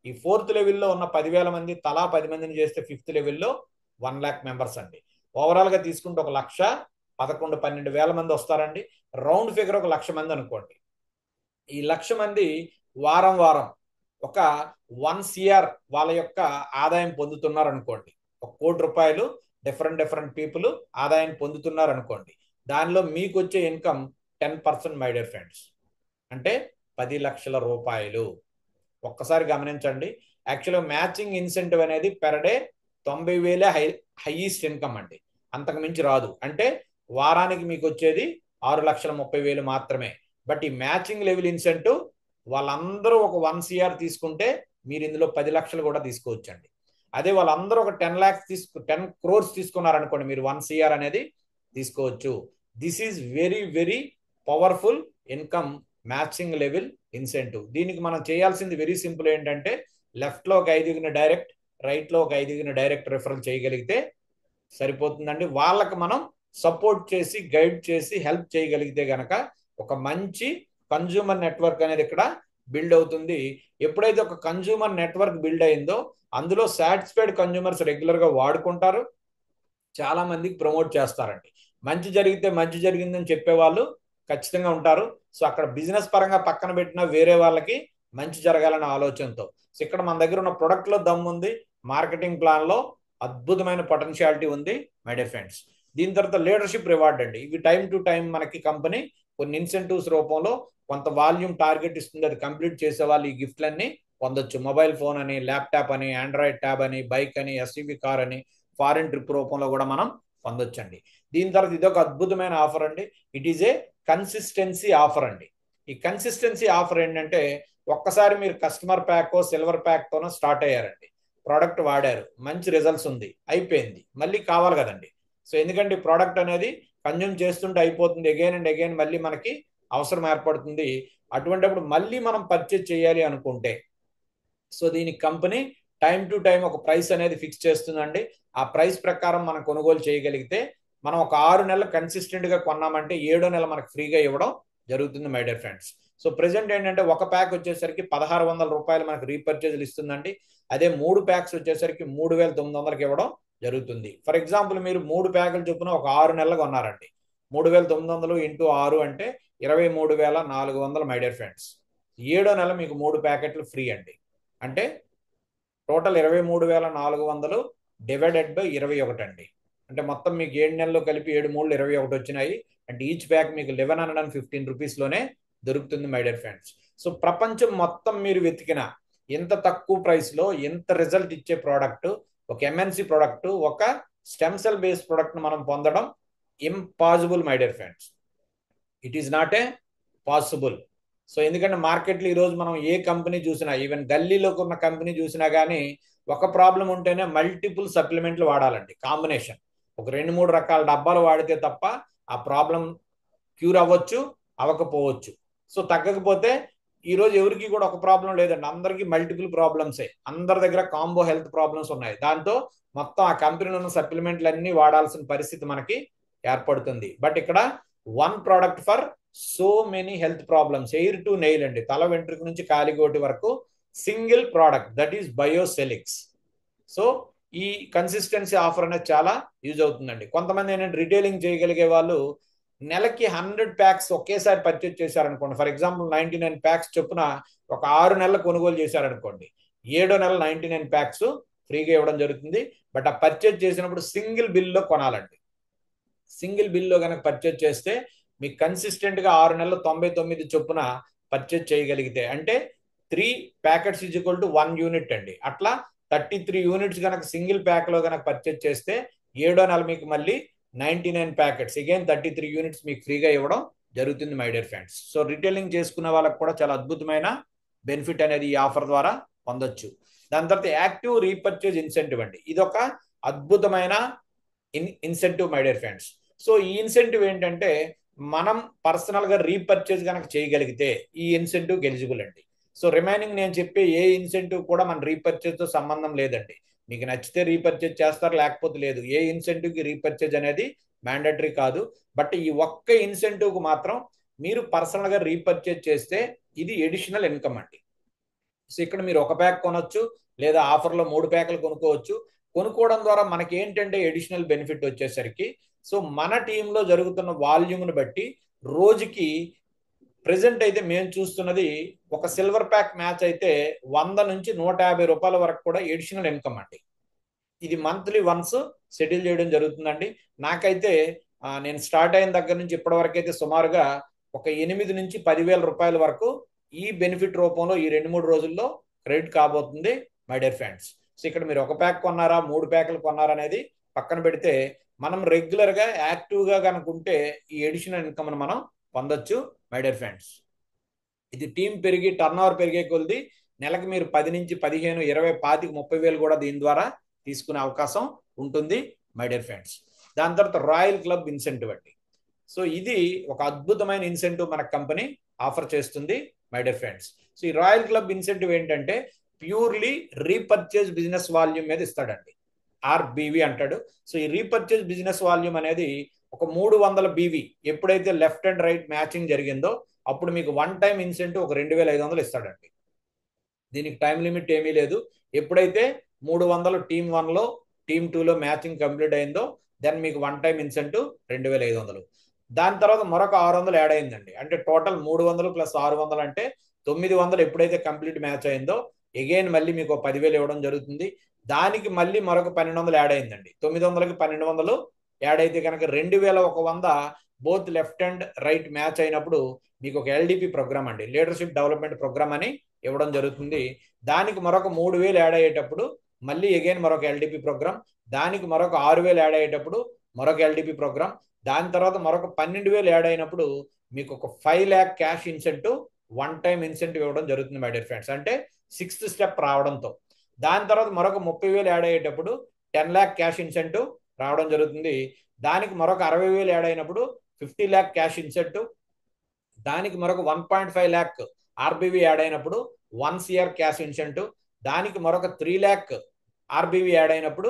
ఈ ఫోర్త్ లెవెల్లో ఉన్న 10,000 మంది తలా 10 మందిని చేస్తే ఫిఫ్త్ లెవెల్లో 1,00,000 మెంబర్స్ అండి. ఓవరాల్గా తీసుకుంటే 1,11,12,000 మంది వస్తారండి. రౌండ్ ఫిగర్ 1,00,000 మంది అనుకోండి. ఈ 1,00,000 మంది వారం వారం ఒక 1 CR వాళ్ళ యొక్క ఆదాయం పొందుతున్నారు అనుకోండి. 1 కోటి రూపాయలు డిఫరెంట్ పీపుల్ ఆదాయం పొందుతున్నారు అనుకోండి. దానిలో మీకు వచ్చే ఇన్కమ్ 10% మై డియర్ ఫ్రెండ్స్, అంటే 10 లక్షల రూపాయలు. ఒక్కసారి గమనించండి. యాక్చువల్గా మ్యాచింగ్ ఇన్సెంటివ్ అనేది పెర్ డే 90,000 హైయెస్ట్ ఇన్కమ్ అండి, అంతకు మించి రాదు. అంటే వారానికి మీకు వచ్చేది 6,30,000 మాత్రమే. బట్ ఈ మ్యాచింగ్ లెవెల్ ఇన్సెంటివ్ వాళ్ళందరూ ఒక 1 CR తీసుకుంటే మీరు ఇందులో 10 లక్షలు కూడా తీసుకోవచ్చండి. అదే వాళ్ళందరూ ఒక 10 crores తీసుకున్నారనుకోండి, మీరు 1 CR అనేది తీసుకోవచ్చు. This is very powerful income matching level incentive. దీనికి మనం చేయాల్సింది వెరీ సింపుల్. ఏంటంటే లెఫ్ట్లో ఒక 5 డైరెక్ట్, రైట్లో ఒక 5 డైరెక్ట్ రిఫరల్ చేయగలిగితే సరిపోతుందండి. వాళ్ళకి మనం సపోర్ట్ చేసి గైడ్ చేసి హెల్ప్ చేయగలిగితే గనక ఒక మంచి కన్జ్యూమర్ నెట్వర్క్ అనేది ఇక్కడ బిల్డ్ అవుతుంది. ఎప్పుడైతే ఒక కన్జ్యూమర్ నెట్వర్క్ బిల్డ్ అయిందో అందులో సాటిస్ఫైడ్ కన్జ్యూమర్స్ రెగ్యులర్గా వాడుకుంటారు, చాలా మందికి ప్రమోట్ చేస్తారండి. మంచి జరిగితే మంచి జరిగిందని చెప్పేవాళ్ళు ఖచ్చితంగా ఉంటారు. సో అక్కడ బిజినెస్ పరంగా పక్కన పెట్టిన వేరే వాళ్ళకి మంచి జరగాలనే ఆలోచనతో. సో ఇక్కడ మన దగ్గర ఉన్న ప్రొడక్ట్లో దమ్ము ఉంది, మార్కెటింగ్ ప్లాన్లో అద్భుతమైన పొటెన్షియాలిటీ ఉంది మై డియర్ ఫ్రెండ్స్. దీని తర్వాత లీడర్షిప్ రివార్డ్ అండి. ఇవి టైం టు టైం మనకి కంపెనీ కొన్ని ఇన్సెంటివ్స్ రూపంలో కొంత వాల్యూమ్ టార్గెట్ ఇస్తుంది. అది కంప్లీట్ చేసే వాళ్ళు ఈ గిఫ్ట్లన్నీ పొందొచ్చు. మొబైల్ ఫోన్ అని, ల్యాప్టాప్ అని, ఆండ్రాయిడ్ ట్యాబ్ అని, బైక్ అని, ఎస్యూవి కార్ అని, ఫారిన్ ట్రిప్ రూపంలో కూడా మనం పొందొచ్చండి. దీని తర్వాత ఇదొక అద్భుతమైన ఆఫర్ అండి. It is a consistency offer అండి. ఈ కన్సిస్టెన్సీ ఆఫర్ ఏంటంటే ఒక్కసారి మీరు కస్టమర్ ప్యాక్ సిల్వర్ ప్యాక్తోనో స్టార్ట్ అయ్యారండి, ప్రోడక్ట్ వాడారు, మంచి రిజల్ట్స్ ఉంది, అయిపోయింది, మళ్ళీ కావాలి కదండి. సో ఎందుకంటే ప్రోడక్ట్ అనేది కన్జ్యూమ్ చేస్తుంటే అయిపోతుంది, అగైన్ అండ్ అగైన్ మళ్ళీ మనకి అవసరం ఏర్పడుతుంది. అటువంటిప్పుడు మళ్ళీ మనం పర్చేజ్ చేయాలి అనుకుంటే సో దీనికి కంపెనీ టైం టు టైం ఒక ప్రైస్ అనేది ఫిక్స్ చేస్తుందండి. ఆ ప్రైస్ ప్రకారం మనం కొనుగోలు చేయగలిగితే మనం ఒక 6 నెలలు కన్సిస్టెంట్గా కొన్నామంటే 7వ నెల మనకు ఫ్రీగా ఇవ్వడం జరుగుతుంది my dear friends. So present ఏంటంటే ఒక ప్యాక్ వచ్చేసరికి 1,600 రూపాయలు మనకు రీపర్చేజ్లు ఇస్తుందండి. అదే 3 ప్యాక్స్ వచ్చేసరికి 3,900కి ఇవ్వడం జరుగుతుంది. ఫర్ ఎగ్జాంపుల్ మీరు 3 ప్యాకులు చొప్పున ఒక 6 నెలలు కొన్నారండి, 3,900 × 6 అంటే 23,400 మై డియర్ ఫ్రెండ్స్. 7వ నెల మీకు 3 ప్యాకెట్లు ఫ్రీ అండి. అంటే టోటల్ 23,400 డివైడెడ్ బై 21 అండి. అంటే మొత్తం మీకు 7 నెలలు కలిపి 7 3 21 వచ్చినాయి. అంటే ఈచ్ ప్యాక్ మీకు 1,115 రూపీస్లోనే దొరుకుతుంది మై డియర్ ఫ్రెండ్స్. సో ప్రపంచం మొత్తం మీరు వెతికిన ఎంత తక్కువ ప్రైస్లో ఎంత రిజల్ట్ ఇచ్చే ప్రోడక్ట్, ఒక ఎంఎన్సి ప్రోడక్ట్, ఒక స్టెమ్ సెల్ బేస్డ్ ప్రోడక్ట్ను మనం పొందడం impossible my dear friends. It is not a possible. So ఎందుకంటే మార్కెట్లో ఈరోజు మనం ఏ కంపెనీ చూసినా, ఈవెన్ గల్లీలోకి ఉన్న కంపెనీ చూసినా కానీ ఒక ప్రాబ్లం ఉంటేనే మల్టిపుల్ సప్లిమెంట్లు వాడాలండి, కాంబినేషన్. ఒక 2-3 రకాల డబ్బాలు వాడితే తప్ప ఆ ప్రాబ్లం క్యూర్ అవ్వచ్చు, అవ్వకపోవచ్చు. సో తగ్గకపోతే ఈ రోజు ఎవరికి కూడా ఒక ప్రాబ్లం లేదండి, అందరికీ మల్టిపుల్ ప్రాబ్లమ్సే, అందరి దగ్గర కాంబో హెల్త్ ప్రాబ్లమ్స్ ఉన్నాయి. దాంతో మొత్తం ఆ కంపెనీలో ఉన్న సప్లిమెంట్లు అన్ని వాడాల్సిన పరిస్థితి మనకి ఏర్పడుతుంది. బట్ ఇక్కడ one product for so many health problems, hair to nail అండి, తల వెంట్రుక నుంచి కాలిగోటి వరకు single product, that is Biocelix. So ఈ కన్సిస్టెన్సీ ఆఫర్ అనేది చాలా యూజ్ అవుతుందండి. కొంతమంది ఏంటంటే రిటైలింగ్ చేయగలిగే వాళ్ళు నెలకి 100 ప్యాక్స్ ఒకేసారి పర్చేజ్ చేశారనుకోండి, ఫర్ ఎగ్జాంపుల్ 99 ప్యాక్స్ చొప్పున ఒక 6 నెలలు కొనుగోలు చేశారనుకోండి, 7వ నెల 99 ప్యాక్స్ ఫ్రీగా ఇవ్వడం జరుగుతుంది. బట్ ఆ పర్చేజ్ చేసినప్పుడు సింగిల్ బిల్లో కొనాలండి. సింగిల్ బిల్లో కనుక పర్చేజ్ చేస్తే మీకు కన్సిస్టెంట్గా 6 నెలలు 99 చొప్పున పర్చేజ్ చేయగలిగితే, అంటే 3 packets is equal to 1 unit అండి. అట్లా 33 యూనిట్స్ కనుక సింగిల్ ప్యాక్లో కనుక పర్చేజ్ చేస్తే 7వ నెల మీకు మళ్ళీ 99 ప్యాకెట్స్, అగైన్ 33 యూనిట్స్ మీకు ఫ్రీగా ఇవ్వడం జరుగుతుంది my dear friends. So retailing చేసుకున్న వాళ్ళకి కూడా చాలా అద్భుతమైన బెనిఫిట్ అనేది ఈ ఆఫర్ ద్వారా పొందొచ్చు. దాని తర్వాత యాక్టివ్ రీపర్చేజ్ ఇన్సెంటివ్ అండి, ఇది ఒక అద్భుతమైన incentive my dear friends. So ఈ ఇన్సెంటివ్ ఏంటంటే మనం పర్సనల్గా రీపర్చేజ్ కనుక చేయగలిగితే ఈ ఇన్సెంటివ్ ఎలిజిబుల్ అండి. సో రిమైనింగ్ నేను చెప్పే ఏ ఇన్సెంటివ్ కూడా మన రీపర్చేజ్తో సంబంధం లేదండి. మీకు నచ్చితే రీపర్చేజ్ చేస్తారు, లేకపోతే లేదు. ఏ ఇన్సెంటివ్కి రీపర్చేజ్ అనేది మ్యాండటరీ కాదు. బట్ ఈ ఒక్క ఇన్సెంటివ్కి మాత్రం మీరు పర్సనల్గా రీపర్చేజ్ చేస్తే ఇది ఎడిషనల్ ఇన్కమ్ అండి. సో ఇక్కడ మీరు ఒక ప్యాక్ కొనొచ్చు, లేదా ఆఫర్లో 3 ప్యాకులు కొనుక్కోవచ్చు. కొనుక్కోవడం ద్వారా మనకి ఏంటంటే ఎడిషనల్ బెనిఫిట్ వచ్చేసరికి, సో మన టీంలో జరుగుతున్న వాల్యూమ్ని బట్టి రోజుకి ప్రెసెంట్ అయితే మేము చూస్తున్నది ఒక సిల్వర్ ప్యాక్ మ్యాచ్ అయితే 100 నుంచి 150 రూపాయల వరకు కూడా ఎడిషనల్ ఇన్కమ్ అండి. ఇది మంత్లీ వన్స్ షెడ్యూల్ చేయడం జరుగుతుందండి. నాకైతే నేను స్టార్ట్ అయిన దగ్గర నుంచి ఇప్పటి వరకు అయితే సుమారుగా ఒక 8 నుంచి 10,000 రూపాయల వరకు ఈ బెనిఫిట్ రూపంలో ఈ 2-3 రోజుల్లో క్రెడిట్ కాబోతుంది మై డియర్ ఫ్రెండ్స్. సో ఇక్కడ మీరు ఒక ప్యాక్ కొన్నారా, 3 ప్యాకులు కొన్నారా అనేది పక్కన పెడితే, మనం రెగ్యులర్గా యాక్టివ్గా కనుకుంటే ఈ ఎడిషనల్ ఇన్కమ్ని మనం పొందొచ్చు మై డియర్ ఫ్రెండ్స్. ఇది టీం పెరిగి టర్న్ ఓవర్ పెరిగే కొద్ది నెలకి మీరు 10 నుంచి 15, 20, 25, 30,000 కూడా దీని ద్వారా తీసుకునే అవకాశం ఉంటుంది మై డియర్ ఫ్రెండ్స్. దాని తర్వాత రాయల్ క్లబ్ ఇన్సెంటివ్ అండి. సో ఇది ఒక అద్భుతమైన ఇన్సెంటివ్ మన కంపెనీ ఆఫర్ చేస్తుంది మై డియర్ ఫ్రెండ్స్. సో ఈ రాయల్ క్లబ్ ఇన్సెంటివ్ ఏంటంటే ప్యూర్లీ రీపర్చేజ్ బిజినెస్ వాల్యూమ్ మీద ఇస్తాడండి, ఆర్బీవీ అంటాడు. సో ఈ రీపర్చేజ్ బిజినెస్ వాల్యూమ్ అనేది ఒక 300 బీవీ ఎప్పుడైతే లెఫ్ట్ అండ్ రైట్ మ్యాచింగ్ జరిగిందో అప్పుడు మీకు వన్ టైం ఇన్సెంటివ్ ఒక 2,500 ఇస్తాడండి. దీనికి టైం లిమిట్ ఏమీ లేదు. ఎప్పుడైతే 300 టీమ్ 1లో టీమ్ 2లో మ్యాచింగ్ కంప్లీట్ అయిందో దెన్ మీకు వన్ టైం ఇన్సెంటివ్ 2,500. దాని తర్వాత మరొక 600 యాడ్ అయిందండి. అంటే టోటల్ 300 ప్లస్ 600 అంటే 900 ఎప్పుడైతే కంప్లీట్ మ్యాచ్ అయిందో ఎగైన్ మళ్ళీ మీకు 10,000 ఇవ్వడం జరుగుతుంది. దానికి మళ్ళీ మరొక 1,200 యాడ్ అయిందండి. 900కి 1,200 యాడ్ అయితే కనుక 2,100 both left and right match అయినప్పుడు మీకు ఒక ఎల్డిపి ప్రోగ్రామ్ అండి, లీడర్షిప్ డెవలప్మెంట్ ప్రోగ్రామ్ అని ఇవ్వడం జరుగుతుంది. దానికి మరొక 3,000 యాడ్ అయ్యేటప్పుడు మళ్ళీ అగైన్ మరొక ఎల్డిపి ప్రోగ్రామ్, దానికి మరొక 6,000 యాడ్ అయ్యేటప్పుడు మరొక ఎల్డిపి ప్రోగ్రామ్, దాని తర్వాత మరొక 12,000 యాడ్ అయినప్పుడు మీకు ఒక 5 lakh cash incentive one time incentive ఇవ్వడం జరుగుతుంది మై డియర్ ఫ్రెండ్స్. అంటే 6th స్టెప్ రావడంతో దాని తర్వాత మరొక 30,000 యాడ్ అయ్యేటప్పుడు 10 lakh క్యాష్ ఇన్సెంటివ్ రావడం జరుగుతుంది. దానికి మరొక 60,000 యాడ్ అయినప్పుడు 50 lakh క్యాష్ ఇన్సెంటివ్, దానికి మరొక 1.5 lakh ఆర్బీవీ యాడ్ అయినప్పుడు 1 CR క్యాష్ ఇన్సెంటివ్, దానికి మరొక 3 lakh ఆర్బీవీ యాడ్ అయినప్పుడు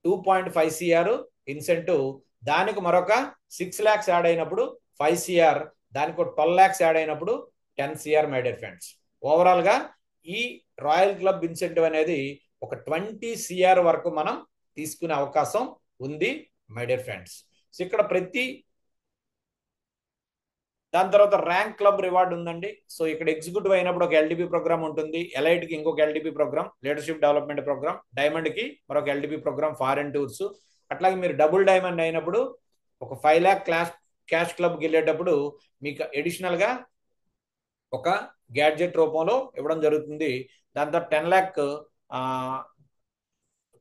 2.5 CR ఇన్సెంటివ్, దానికి మరొక 6 lakhs యాడ్ అయినప్పుడు 5 CR, దానికి 12 lakhs యాడ్ అయినప్పుడు 10 CR మై డియర్ ఫ్రెండ్స్. ఓవరాల్గా ఈ రాయల్ క్లబ్ ఇన్సెంటివ్ అనేది ఒక 20 CR వరకు మనం తీసుకునే అవకాశం ఉంది మై డియర్ ఫ్రెండ్స్. సో ఇక్కడ దాని తర్వాత ర్యాంక్ క్లబ్ రివార్డ్ ఉందండి. సో ఇక్కడ ఎగ్జిక్యూటివ్ అయినప్పుడు ఒక ఎల్డిపి ప్రోగ్రామ్ ఉంటుంది, ఎలైట్కి ఇంకొక LDP program, leadership development program, డైమండ్కి మరొక ఎల్డిపి ప్రోగ్రామ్, ఫారెన్ టూర్స్. అట్లాగే మీరు డబుల్ డైమండ్ అయినప్పుడు ఒక 5 lakh క్యాష్ క్లబ్కి వెళ్ళేటప్పుడు మీకు అడిషనల్గా ఒక గ్యాడ్జెట్ రూపంలో ఇవ్వడం జరుగుతుంది. దాని తర్వాత 10 lakh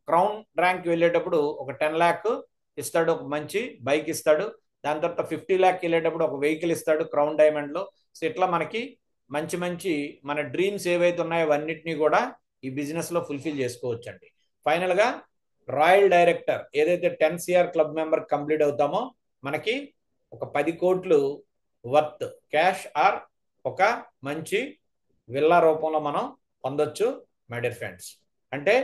క్రౌన్ ర్యాంక్కి వెళ్ళేటప్పుడు ఒక 10 lakh ఇస్తాడు, ఒక మంచి బైక్ ఇస్తాడు. దాని తర్వాత 50 lakh వెళ్ళేటప్పుడు ఒక వెహికల్ ఇస్తాడు క్రౌన్ డైమండ్లో. సో ఇట్లా మనకి మంచి మంచి మన డ్రీమ్స్ ఏవైతే ఉన్నాయో అవన్నిటినీ కూడా ఈ బిజినెస్లో ఫుల్ఫిల్ చేసుకోవచ్చు అండి. ఫైనల్గా రాయల్ డైరెక్టర్ ఏదైతే 10 CR క్లబ్ మెంబర్ కంప్లీట్ అవుతామో మనకి ఒక 10 కోట్లు వర్త్ క్యాష్ ఆర్ ఒక మంచి విల్లా రూపంలో మనం పొందొచ్చు మై డియర్ ఫ్రెండ్స్. అంటే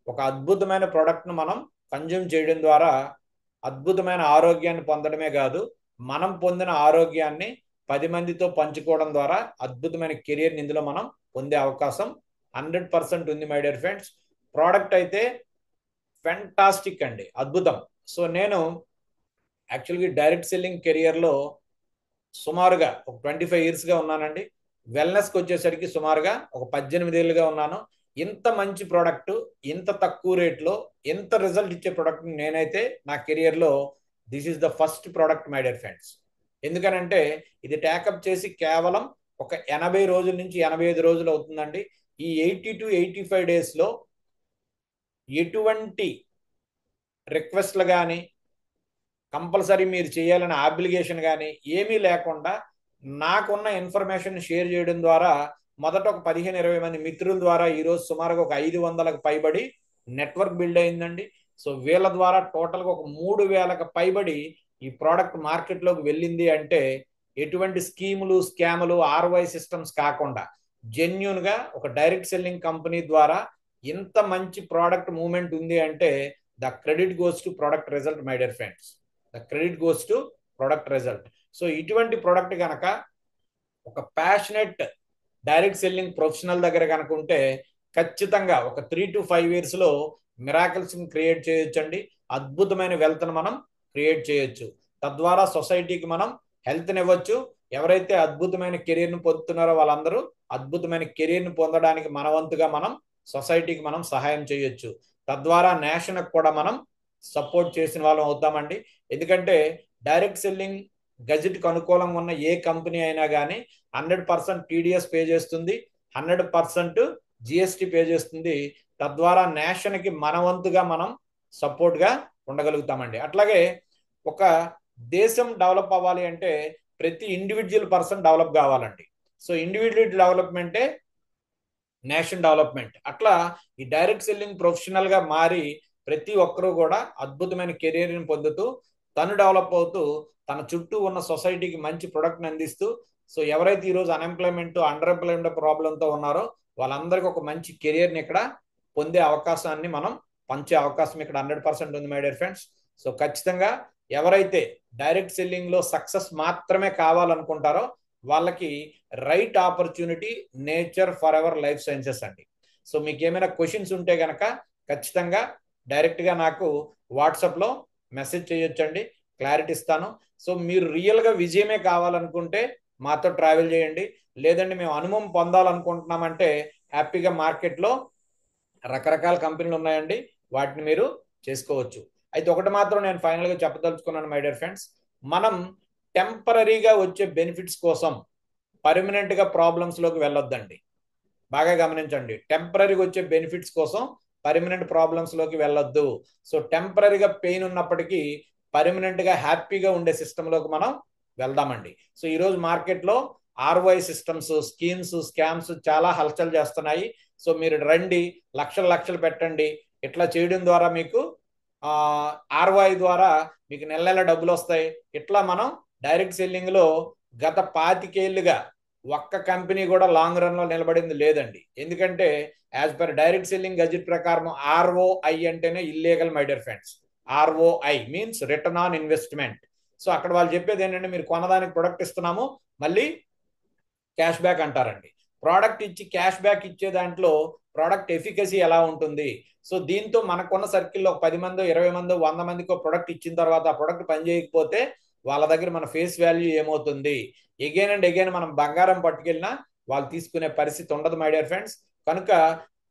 ఒక అద్భుతమైన ప్రోడక్ట్ను మనం కన్జ్యూమ్ చేయడం ద్వారా అద్భుతమైన ఆరోగ్యాన్ని పొందడమే కాదు, మనం పొందిన ఆరోగ్యాన్ని 10 మందితో పంచుకోవడం ద్వారా అద్భుతమైన కెరియర్ని ఇందులో మనం పొందే అవకాశం 100% ఉంది మై డియర్ ఫ్రెండ్స్. ప్రోడక్ట్ అయితే ఫెంటాస్టిక్ అండి, అద్భుతం. సో నేను యాక్చువల్గా డైరెక్ట్ సెల్లింగ్ కెరియర్లో సుమారుగా ఒక 25 ఇయర్స్గా ఉన్నానండి. వెల్నెస్కి వచ్చేసరికి సుమారుగా ఒక 18 ఏళ్ళుగా ఉన్నాను. ఇంత మంచి ప్రోడక్ట్, ఇంత తక్కువ రేట్లో ఎంత రిజల్ట్ ఇచ్చే ప్రోడక్ట్ నేనైతే నా కెరియర్లో this is the first product my dear friends. ఎందుకనంటే ఇది టేకప్ చేసి కేవలం ఒక 80 రోజుల నుంచి 85 రోజులు అవుతుందండి. ఈ 80 to 85 డేస్లో ఎటువంటి రిక్వెస్ట్లు కానీ కంపల్సరీ మీరు చేయాలనే అప్లికేషన్ కానీ ఏమీ లేకుండా నాకున్న ఇన్ఫర్మేషన్ షేర్ చేయడం ద్వారా మొదట ఒక 15-20 మంది మిత్రుల ద్వారా ఈరోజు సుమారుగా ఒక 500కు పైబడి నెట్వర్క్ బిల్డ్ అయిందండి. సో వీళ్ళ ద్వారా టోటల్గా ఒక 3000కు పైబడి ఈ ప్రోడక్ట్ మార్కెట్లోకి వెళ్ళింది. అంటే ఎటువంటి స్కీములు, స్కాములు, ఆర్వై సిస్టమ్స్ కాకుండా జెన్యున్గా ఒక డైరెక్ట్ సెల్లింగ్ కంపెనీ ద్వారా ఇంత మంచి ప్రోడక్ట్ మూవ్మెంట్ ఉంది అంటే the credit goes to product result my dear friends. The credit goes to product result. So ఇటువంటి ప్రొడక్ట్ కనుక ఒక ప్యాషనెట్ డైరెక్ట్ సెల్లింగ్ ప్రొఫెషనల్ దగ్గర కనుక ఉంటే ఖచ్చితంగా ఒక 3 to 5 ఇయర్స్లో మిరాకిల్స్ క్రియేట్ చేయొచ్చండి. అద్భుతమైన వెల్త్ను మనం క్రియేట్ చేయొచ్చు. తద్వారా సొసైటీకి మనం హెల్త్ని ఇవ్వచ్చు. ఎవరైతే అద్భుతమైన కెరీర్ను పొందుతున్నారో వాళ్ళందరూ అద్భుతమైన కెరీర్ను పొందడానికి మన వంతుగా మనం సొసైటీకి మనం సహాయం చేయొచ్చు. తద్వారా నేషన్కి కూడా మనం సపోర్ట్ చేసిన వాళ్ళం అవుతామండి. ఎందుకంటే డైరెక్ట్ సెల్లింగ్ గజెట్కి అనుకూలంగా ఉన్న ఏ కంపెనీ అయినా కానీ 100% టీడీఎస్ పే చేస్తుంది, 100% జిఎస్టీ పే చేస్తుంది. తద్వారా నేషన్కి మన వంతుగా మనం సపోర్ట్గా ఉండగలుగుతామండి. అట్లాగే ఒక దేశం డెవలప్ అవ్వాలి అంటే ప్రతి ఇండివిజువల్ పర్సన్ డెవలప్ కావాలండి. సో ఇండివిజువల్ డెవలప్మెంటే నేషన్ డెవలప్మెంట్. అట్లా ఈ డైరెక్ట్ సెల్లింగ్ ప్రొఫెషనల్గా మారి ప్రతి ఒక్కరూ కూడా అద్భుతమైన కెరీర్ని పొందుతూ తను డెవలప్ అవుతూ తన చుట్టూ ఉన్న సొసైటీకి మంచి ప్రొడక్ట్ని అందిస్తూ, సో ఎవరైతే ఈరోజు అన్ఎంప్లాయ్మెంట్, అండర్ ఎంప్లాయ్మెంట్ ప్రాబ్లంతో ఉన్నారో వాళ్ళందరికీ ఒక మంచి కెరియర్ని ఇక్కడ పొందే అవకాశాన్ని మనం పంచే అవకాశం ఇక్కడ 100% ఉంది మై డియర్ ఫ్రెండ్స్. సో ఖచ్చితంగా ఎవరైతే డైరెక్ట్ సెల్లింగ్లో సక్సెస్ మాత్రమే కావాలనుకుంటారో వాళ్ళకి right opportunity nature for ever life sciences అండి. సో మీకు ఏమైనా క్వశ్చన్స్ ఉంటే కనుక ఖచ్చితంగా డైరెక్ట్గా నాకు వాట్సాప్లో మెసేజ్ చేయొచ్చండి, క్లారిటీ ఇస్తాను. సో మీరు రియల్గా విజయమే కావాలనుకుంటే మాతో ట్రావెల్ చేయండి. లేదండి మేము అనుభవం పొందాలనుకుంటున్నామంటే హ్యాపీగా మార్కెట్లో రకరకాల కంపెనీలు ఉన్నాయండి, వాటిని మీరు చేసుకోవచ్చు. అయితే ఒకటి మాత్రం నేను ఫైనల్గా చెప్పదలుచుకున్నాను మై డియర్ ఫ్రెండ్స్, మనం టెంపరీగా వచ్చే బెనిఫిట్స్ కోసం పర్మనెంట్గా ప్రాబ్లమ్స్లోకి వెళ్ళొద్దండి. బాగా గమనించండి, టెంపరీగా వచ్చే బెనిఫిట్స్ కోసం పర్మనెంట్ ప్రాబ్లమ్స్లోకి వెళ్ళొద్దు. సో టెంపరీగా పెయిన్ ఉన్నప్పటికీ పర్మనెంట్గా హ్యాపీగా ఉండే సిస్టంలోకి మనం వెళ్దామండి. సో ఈరోజు మార్కెట్లో ఆర్వై సిస్టమ్స్, స్కీమ్స్, స్కామ్స్ చాలా హల్చల్ చేస్తున్నాయి. సో మీరు రండి, లక్షలు లక్షలు పెట్టండి. ఇట్లా చేయడం ద్వారా మీకు ఆర్వై ద్వారా మీకు నెల నెల డబ్బులు వస్తాయి. ఇట్లా మనం డైరెక్ట్ సెల్లింగ్లో గత 25 ఏళ్ళుగా ఒక్క కంపెనీ కూడా లాంగ్ రన్లో నిలబడింది లేదండి. ఎందుకంటే as per direct selling gazette ప్రకారం ఆర్ఓఐ అంటేనే illegal my dear friends. ROI means return on investment. So అక్కడ వాళ్ళు చెప్పేది ఏంటంటే మీరు కొనదానికి ప్రొడక్ట్ ఇస్తున్నాము, మళ్ళీ క్యాష్ బ్యాక్ అంటారండి. ప్రోడక్ట్ ఇచ్చి క్యాష్ బ్యాక్ ఇచ్చే దాంట్లో ప్రోడక్ట్ ఎఫికసీ ఎలా ఉంటుంది? సో దీంతో మనకున్న సర్కిల్లో 10 మందో 20 మందో 100 మందికో ప్రొడక్ట్ ఇచ్చిన తర్వాత ఆ ప్రొడక్ట్ పనిచేయకపోతే వాళ్ళ దగ్గర మన ఫేస్ వాల్యూ ఏమవుతుంది? ఎగైన్ అండ్ ఎగైన్ మనం బంగారం పట్టుకెళ్ళినా వాళ్ళు తీసుకునే పరిస్థితి ఉండదు మై డియర్ ఫ్రెండ్స్. కనుక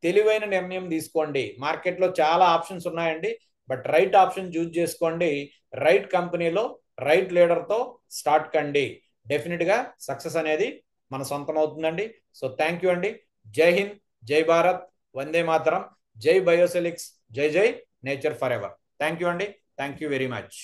తెలివైన నిర్ణయం తీసుకోండి. మార్కెట్లో చాలా ఆప్షన్స్ ఉన్నాయండి, బట్ రైట్ ఆప్షన్ చూజ్ చేసుకోండి. రైట్ కంపెనీలో రైట్ లీడర్తో స్టార్ట్ కండి. డెఫినెట్గా సక్సెస్ అనేది మన సొంతం అవుతుందండి. సో థ్యాంక్ యూ అండి. జై హింద్, జై భారత్, వందే మాతరం, జై బయోసెలిక్స్, జై జై nature forever. Thank you అండి. Thank you very much.